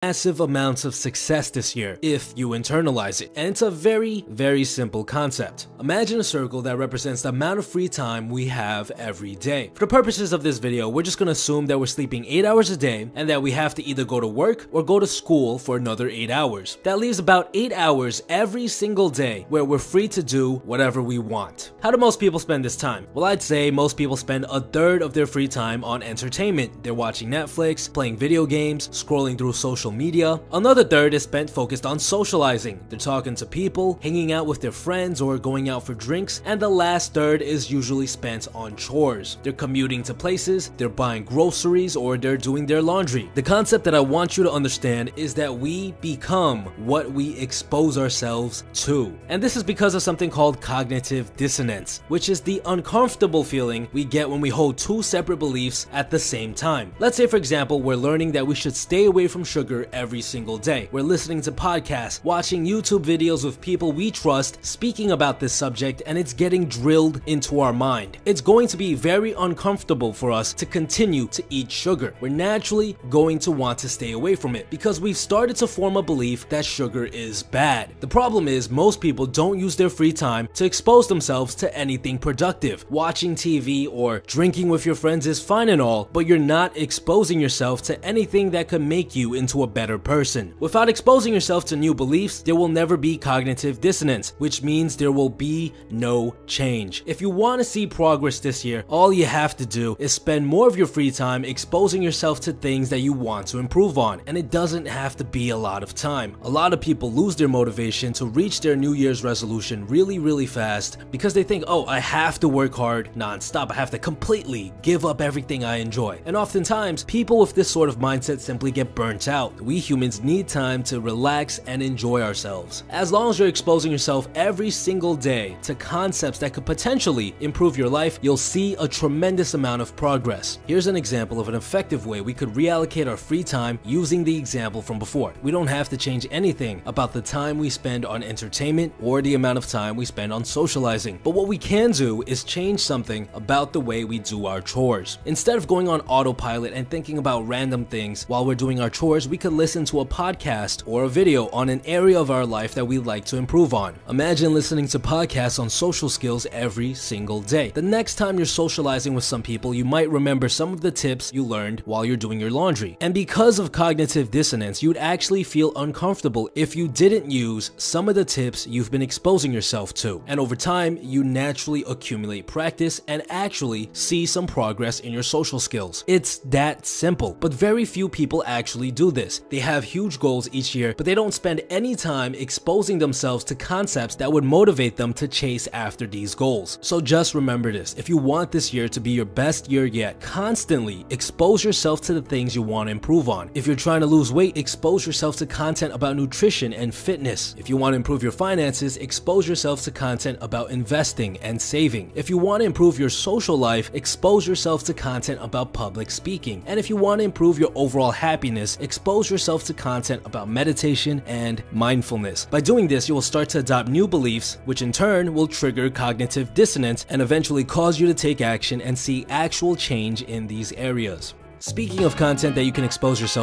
massive amounts of success this year if you internalize it. And it's a very, very simple concept. Imagine a circle that represents the amount of free time we have every day. For the purposes of this video, we're just gonna assume that we're sleeping 8 hours a day and that we have to either go to work or go to school for another 8 hours. That leaves about 8 hours every single day where we're free to do whatever we want. How do most people spend this time? Well, I'd say most people spend a third of their free time on entertainment. They're watching Netflix, playing video games, scrolling through social media. Another third is spent focused on socializing. They're talking to people, hanging out with their friends, or going out for drinks. And the last third is usually spent on chores. They're commuting to places, they're buying groceries, or they're doing their laundry. The concept that I want you to understand is that we become what we expose ourselves to. And this is because of something called cognitive dissonance, which is the uncomfortable feeling we get when we hold two separate beliefs at the same time. Let's say, for example, we're learning that we should stay away from sugar every single day. We're listening to podcasts, watching YouTube videos with people we trust speaking about this subject, and it's getting drilled into our mind. It's going to be very uncomfortable for us to continue to eat sugar. We're naturally going to want to stay away from it because we've started to form a belief that sugar is bad. The problem is most people don't use their free time to expose themselves to anything productive. Watching TV or drinking with your friends is fine and all, but you're not exposing yourself to anything that could make you into a better person. Without exposing yourself to new beliefs, there will never be cognitive dissonance, which means there will be no change. If you want to see progress this year, all you have to do is spend more of your free time exposing yourself to things that you want to improve on, and it doesn't have to be a lot of time. A lot of people lose their motivation to reach their New Year's resolution really fast because they think, oh, I have to work hard non-stop, I have to completely give up everything I enjoy. And oftentimes, people with this sort of mindset simply get burnt out. We humans need time to relax and enjoy ourselves. As long as you're exposing yourself every single day to concepts that could potentially improve your life, you'll see a tremendous amount of progress. Here's an example of an effective way we could reallocate our free time using the example from before. We don't have to change anything about the time we spend on entertainment or the amount of time we spend on socializing. But what we can do is change something about the way we do our chores. Instead of going on autopilot and thinking about random things while we're doing our chores, we could listen to a podcast or a video on an area of our life that we'd like to improve on. Imagine listening to podcasts on social skills every single day. The next time you're socializing with some people, you might remember some of the tips you learned while you're doing your laundry. And because of cognitive dissonance, you'd actually feel uncomfortable if you didn't use some of the tips you've been exposing yourself to. And over time, you naturally accumulate practice and actually see some progress in your social skills. It's that simple, but very few people actually do this. They have huge goals each year, but they don't spend any time exposing themselves to concepts that would motivate them to chase after these goals. So just remember this: if you want this year to be your best year yet, constantly expose yourself to the things you want to improve on. If you're trying to lose weight, expose yourself to content about nutrition and fitness. If you want to improve your finances, expose yourself to content about investing and saving. If you want to improve your social life, expose yourself to content about public speaking. And if you want to improve your overall happiness, expose yourself to content about meditation and mindfulness. By doing this, you will start to adopt new beliefs, which in turn will trigger cognitive dissonance and eventually cause you to take action and see actual change in these areas. Speaking of content that you can expose yourself